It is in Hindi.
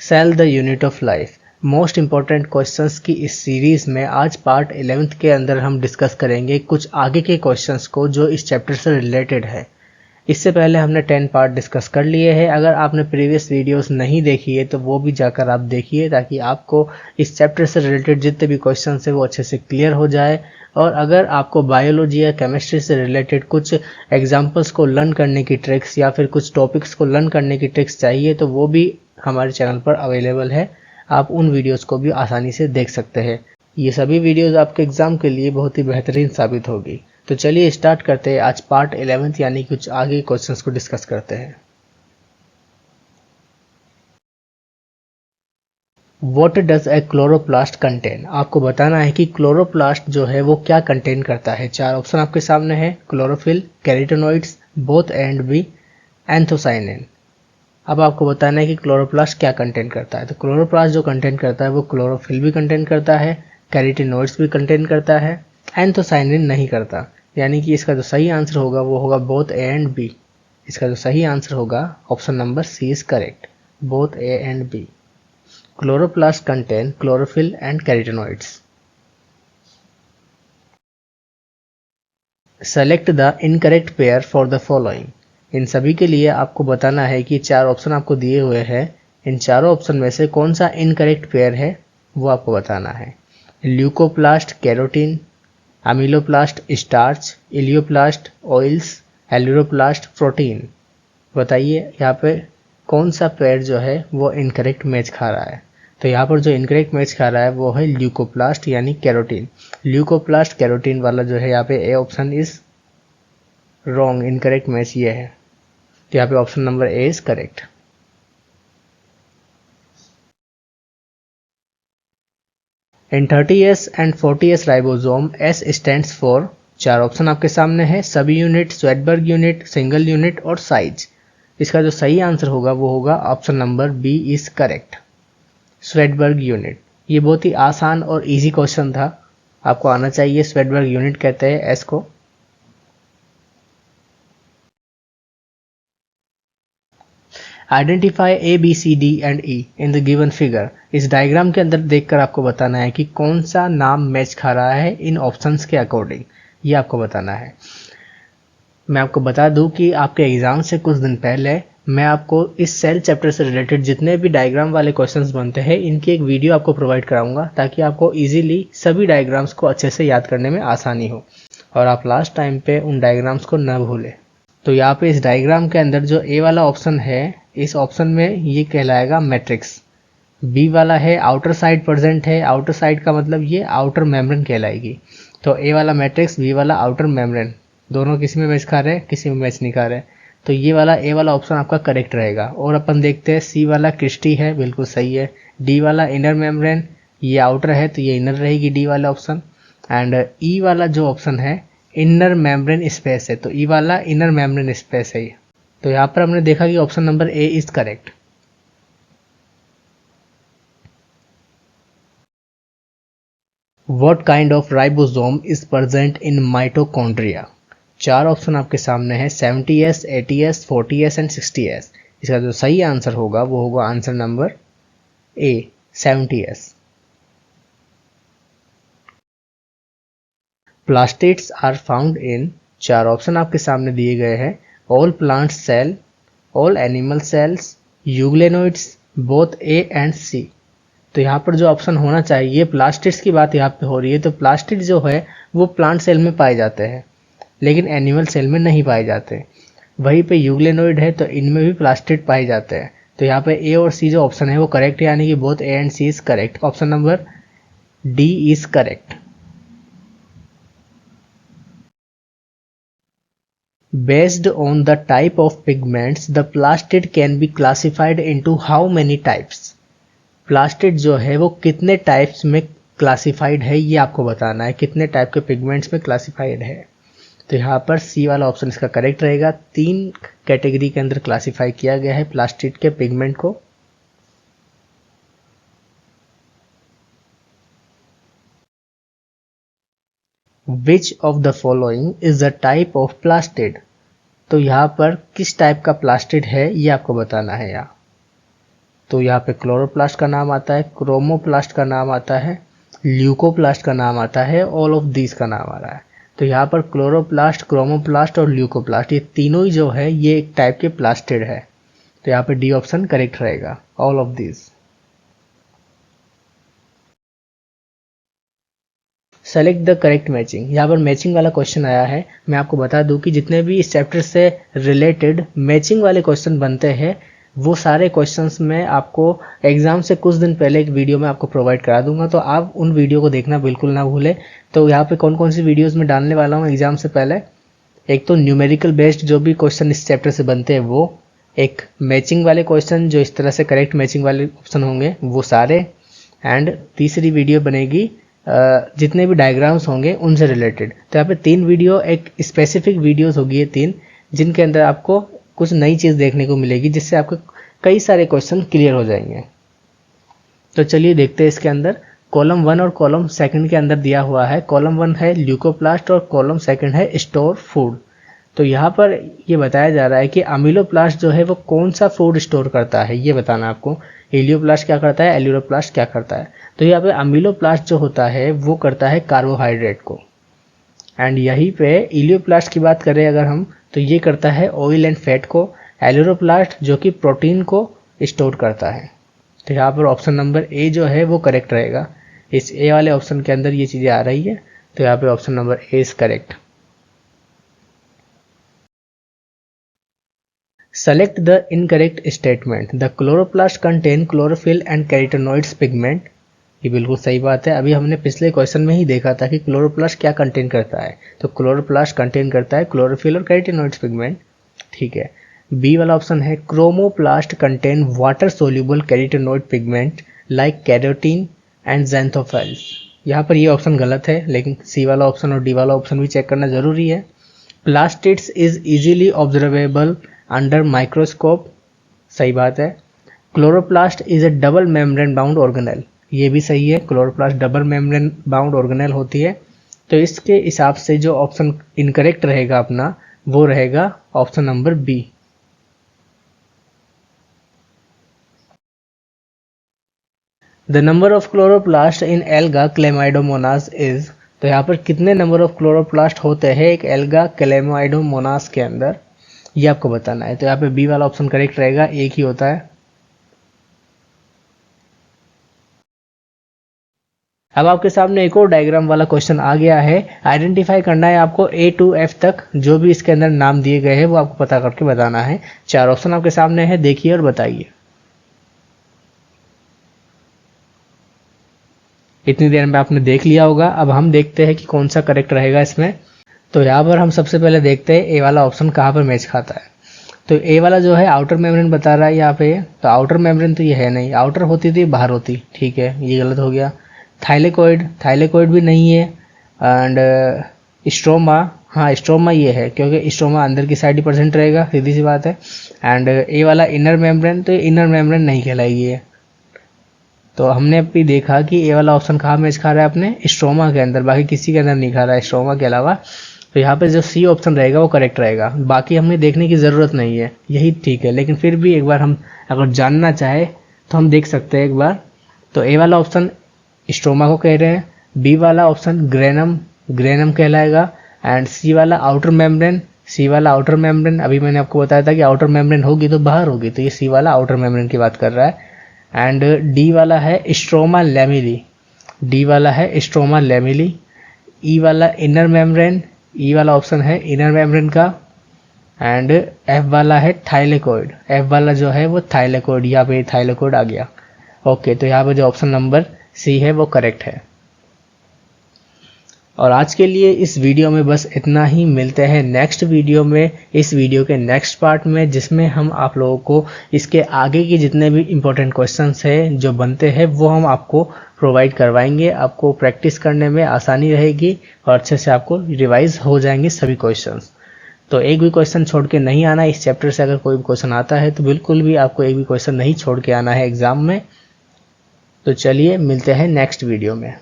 Cell the unit of life. Most important questions की इस सीरीज में आज पार्ट 11th के अंदर हम डिस्कस करेंगे कुछ आगे के क्वेश्चंस को जो इस चैप्टर से रिलेटेड है। इससे पहले हमने 10 पार्ट डिस्कस कर लिए हैं। अगर आपने प्रीवियस वीडियोस नहीं देखी है तो वो भी जाकर आप देखिए ताकि आपको इस चैप्टर से रिलेटेड जितने भी क्वेश्चन है वो अच्छे से क्लियर हो जाए। और अगर आपको बायोलॉजी या केमिस्ट्री से रिलेटेड कुछ एग्जाम्पल्स को लर्न करने की ट्रिक्स या फिर कुछ टॉपिक्स को लर्न करने की ट्रिक्स चाहिए तो वो भी हमारे चैनल पर अवेलेबल है। आप उन वीडियोस को भी आसानी से देख सकते हैं। ये सभी वीडियोस आपके एग्जाम के लिए बहुत ही बेहतरीन साबित होगी। तो चलिए स्टार्ट करते हैं। आज पार्ट 11th यानी कुछ आगे क्वेश्चंस को डिस्कस करते हैं। What does a chloroplast contain? आपको बताना है कि क्लोरोप्लास्ट जो है वो क्या कंटेन करता है। चार ऑप्शन आपके सामने है, chlorophyll, carotenoids, both and B, anthocyanin. अब आपको बताना है कि क्लोरोप्लास्ट क्या कंटेन करता है। तो क्लोरोप्लास्ट जो कंटेन करता है वो क्लोरोफिल भी कंटेन करता है, कैरोटेनॉइड्स भी कंटेन करता है, एंथोसाइनिन नहीं करता। यानी कि इसका जो सही आंसर होगा वो होगा बोथ ए एंड बी। इसका जो सही आंसर होगा option number C is correct, both A and B. Chloroplast contain chlorophyll and carotenoids. Select the incorrect pair for the following. इन सभी के लिए आपको बताना है कि चार ऑप्शन आपको दिए हुए हैं। इन चारों ऑप्शन में से कौन सा इनकरेक्ट पेयर है वो आपको बताना है। Leucoplast carotene, amyloplast starch, elaioplast oils, aleuroplast protein. बताइए यहाँ पे कौन सा पेयर जो है वो इनकरेक्ट मैच खा रहा है। तो यहाँ पर जो इनकरेक्ट मैच खा रहा है वो है ल्यूकोप्लास्ट यानी कैरोटीन। ल्यूकोप्लास्ट कैरोटीन वाला जो है यहाँ पे A option is wrong, incorrect match ये है। तो यहाँ पे option number A is correct. In 30S and 40S ribosome S stands for. चार ऑप्शन आपके सामने है, sub unit, Svedberg unit, single unit और साइज। इसका जो सही आंसर होगा वो होगा option number B is correct, Svedberg unit. ये बहुत ही आसान और इजी क्वेश्चन था, आपको आना चाहिए। स्वेटबर्ग यूनिट कहते हैं एस को। Identify A B C D and E in the given figure. इस डायग्राम के अंदर देखकर आपको बताना है कि कौन सा नाम मैच खा रहा है इन ऑप्शंस के अकॉर्डिंग, ये आपको बताना है। मैं आपको बता दूं कि आपके एग्जाम से कुछ दिन पहले मैं आपको इस सेल चैप्टर से रिलेटेड जितने भी डायग्राम वाले क्वेश्चंस बनते हैं इनकी एक वीडियो आपको प्रोवाइड कराऊंगा ताकि आपको इजीली सभी डायग्राम्स को अच्छे से याद करने में आसानी हो और आप लास्ट टाइम पे उन डायग्राम्स को न भूलें। तो यहाँ पे इस डायग्राम के अंदर जो ए वाला ऑप्शन है, इस ऑप्शन में ये कहलाएगा मैट्रिक्स। बी वाला है आउटर साइड प्रेजेंट है, आउटर साइड का मतलब ये आउटर मेम्ब्रेन कहलाएगी। तो ए वाला मैट्रिक्स, बी वाला आउटर मेम्ब्रेन, दोनों किसी में मैच खा रहे हैं, किसी में मैच नहीं खा रहे। तो ये वाला ए वाला ऑप्शन आपका करेक्ट रहेगा। और अपन देखते हैं सी वाला क्रिस्टी है, बिल्कुल सही है। डी वाला इनर मेम्ब्रेन, ये आउटर है तो ये इनर रहेगी डी वाला ऑप्शन। एंड ई वाला जो ऑप्शन है इनर मेम्ब्रेन स्पेस है, तो ई वाला इनर मेम्ब्रेन स्पेस है। तो यहाँ पर हमने देखा कि option number A is correct. What kind of ribosome is present in mitochondria? चार ऑप्शन आपके सामने है, 70S, 80S, 40S and 60S। इसका जो सही आंसर होगा वो होगा answer number A, 70S। Plastids are found in. चार ऑप्शन आपके सामने दिए गए हैं, all plant cell, all animal cells, euglenoids, both A and C. तो यहाँ पर जो ऑप्शन होना चाहिए, प्लास्टिड्स की बात यहाँ पे हो रही है, तो प्लास्टिड जो है वो प्लांट सेल में पाए जाते हैं लेकिन एनिमल सेल में नहीं पाए जाते। वहीं पे यूग्लेनोइड है तो इनमें भी प्लास्टिड पाए जाते हैं। तो यहाँ पे ए और सी जो ऑप्शन है वो करेक्ट है, यानी कि both A and C is correct. Option number D is correct. Based on the type of pigments, the plastid can be classified into how many types? Plastid जो है वो कितने टाइप्स में क्लासिफाइड है ये आपको बताना है, कितने टाइप के पिगमेंट्स में क्लासिफाइड है। तो यहाँ पर सी वाला ऑप्शन इसका करेक्ट रहेगा। 3 कैटेगरी के अंदर क्लासिफाई किया गया है प्लास्टिड के पिगमेंट को। Which of the following is the type of plastid? तो यहाँ पर किस टाइप का प्लास्टिड है ये आपको बताना है। यहाँ तो यहाँ पे क्लोरोप्लास्ट का नाम आता है, क्रोमोप्लास्ट का नाम आता है, ल्यूकोप्लास्ट का नाम आता है, ऑल ऑफ दीज का नाम आ रहा है। तो यहाँ पर क्लोरोप्लास्ट, क्रोमोप्लास्ट और ल्यूकोप्लास्ट ये तीनों ही जो है ये एक टाइप के प्लास्टिड है। तो यहाँ पे डी ऑप्शन करेक्ट रहेगा, all of these. Select the correct matching. यहाँ पर मैचिंग वाला क्वेश्चन आया है। मैं आपको बता दूं कि जितने भी इस चैप्टर से रिलेटेड मैचिंग वाले क्वेश्चन बनते हैं वो सारे क्वेश्चंस मैं आपको एग्जाम से कुछ दिन पहले एक वीडियो में आपको प्रोवाइड करा दूंगा, तो आप उन वीडियो को देखना बिल्कुल ना भूलें। तो यहाँ पे कौन कौन सी वीडियोस में डालने वाला हूँ एग्जाम से पहले, एक तो न्यूमेरिकल बेस्ड जो भी क्वेश्चन इस चैप्टर से बनते हैं वो, एक मैचिंग वाले क्वेश्चन जो इस तरह से करेक्ट मैचिंग वाले ऑप्शन होंगे वो सारे, एंड तीसरी वीडियो बनेगी जितने भी डायग्राम्स होंगे उनसे रिलेटेड। तो यहाँ पे 3 वीडियो, एक स्पेसिफिक वीडियोस होगी ये 3, जिनके अंदर आपको कुछ नई चीज़ देखने को मिलेगी जिससे आपके कई सारे क्वेश्चन क्लियर हो जाएंगे। तो चलिए देखते हैं इसके अंदर। कॉलम 1 और कॉलम 2 के अंदर दिया हुआ है, कॉलम 1 है ल्यूकोप्लास्ट और कॉलम 2 है स्टोर फूड। तो यहाँ पर ये बताया जा रहा है कि अमीलोप्लास्ट जो है वो कौन सा फूड स्टोर करता है, ये बताना आपको। इलियोप्लास्ट क्या करता है, एल्यूरोप्लास्ट क्या करता है। तो यहाँ पे अमीलोप्लास्ट जो होता है वो करता है कार्बोहाइड्रेट को, एंड यहीं पे इलियोप्लास्ट की बात करें अगर हम, तो ये करता है ऑयल एंड फैट को। एल्यूरोप्लास्ट जो कि प्रोटीन को स्टोर करता है। तो यहाँ पर ऑप्शन नंबर ए जो है वो करेक्ट रहेगा। इस ए वाले ऑप्शन के अंदर ये चीज़ें आ रही है, तो यहाँ पे option number A is correct. Select the incorrect statement. The chloroplast contain chlorophyll and carotenoids pigment. ये बिल्कुल सही बात है। अभी हमने पिछले क्वेश्चन में ही देखा था कि क्लोरोप्लास्ट क्या कंटेन करता है, तो क्लोरोप्लास्ट कंटेन करता है क्लोरोफिल और कैरोटीनॉइड्स पिगमेंट। ठीक है। बी वाला ऑप्शन है chromoplast contain water soluble carotenoid pigment like carotene and xanthophylls. यहाँ पर ये ऑप्शन गलत है, लेकिन सी वाला ऑप्शन और डी वाला ऑप्शन भी चेक करना जरूरी है। Plastids is easily observable under microscope. सही बात है। Chloroplast is A double membrane bound organelle. ये भी सही है, chloroplast double membrane bound organelle होती है। तो इसके हिसाब से जो ऑप्शन इनकरेक्ट रहेगा अपना वो रहेगा option number B. The number of chloroplast in alga Chlamydomonas is. तो यहाँ पर कितने नंबर ऑफ क्लोरोप्लास्ट होते हैं एक एल्गा क्लेमाइडोमोनास के अंदर, ये आपको बताना है। तो यहाँ पे बी वाला ऑप्शन करेक्ट रहेगा, एक ही होता है। अब आपके सामने एक और डायग्राम वाला क्वेश्चन आ गया है। आइडेंटिफाई करना है आपको A to F तक जो भी इसके अंदर नाम दिए गए हैं वो आपको पता करके बताना है। 4 ऑप्शन आपके सामने है, देखिए और बताइए। इतनी देर में आपने देख लिया होगा। अब हम देखते हैं कि कौन सा करेक्ट रहेगा इसमें। तो यहाँ पर हम सबसे पहले देखते हैं ए वाला ऑप्शन कहाँ पर मैच खाता है। तो ए वाला जो है आउटर मेम्ब्रेन बता रहा है यहाँ पे, तो आउटर मेम्ब्रेन तो ये है नहीं, आउटर होती थी बाहर होती। ठीक है, ये गलत हो गया। थाइलेकोइड भी नहीं है। एंड स्ट्रोमा, हाँ स्ट्रोमा ये है, क्योंकि स्ट्रोमा अंदर की साइड ही प्रेजेंट रहेगा, सीधी सी बात है। एंड ए वाला इनर मेम्ब्रेन, तो इनर मेम्ब्रेन नहीं कहलाएगी ये। तो हमने अभी देखा कि ए वाला ऑप्शन कहाँ मैच खा रहा है अपने स्ट्रोमा के अंदर, बाकी किसी के अंदर नहीं खा रहा है स्ट्रोमा के अलावा। तो यहाँ पे जो सी ऑप्शन रहेगा वो करेक्ट रहेगा, बाकी हमें देखने की ज़रूरत नहीं है, यही ठीक है। लेकिन फिर भी एक बार हम अगर जानना चाहे तो हम देख सकते हैं एक बार। तो ए वाला ऑप्शन स्ट्रोमा को कह रहे हैं, बी वाला ऑप्शन ग्रेनम कहलाएगा, एंड सी वाला आउटर मेम्ब्रेन, अभी मैंने आपको बताया था कि आउटर मेम्ब्रेन होगी तो बाहर होगी, तो ये सी वाला आउटर मेम्ब्रेन की बात कर रहा है। एंड डी वाला है स्ट्रोमा लैमेली, ई वाला इनर मेम्ब्रेन, ई वाला ऑप्शन है इनर मेम्ब्रेन का। एंड एफ वाला है थाइलेकोइड, एफ वाला जो है वो थाइलेकोइड, यहाँ पे थाइलेकोइड आ गया। ओके, तो यहाँ पे जो ऑप्शन नंबर सी है वो करेक्ट है। और आज के लिए इस वीडियो में बस इतना ही। मिलते हैं नेक्स्ट वीडियो में, इस वीडियो के नेक्स्ट पार्ट में, जिसमें हम आप लोगों को इसके आगे के जितने भी इम्पोर्टेंट क्वेश्चंस हैं जो बनते हैं वो हम आपको प्रोवाइड करवाएंगे। आपको प्रैक्टिस करने में आसानी रहेगी और अच्छे से आपको रिवाइज हो जाएंगे सभी क्वेश्चंस। तो एक भी क्वेश्चन छोड़ के नहीं आना। इस चैप्टर से अगर कोई भी क्वेश्चन आता है तो बिल्कुल भी आपको एक भी क्वेश्चन नहीं छोड़ के आना है एग्जाम में। तो चलिए मिलते हैं नेक्स्ट वीडियो में।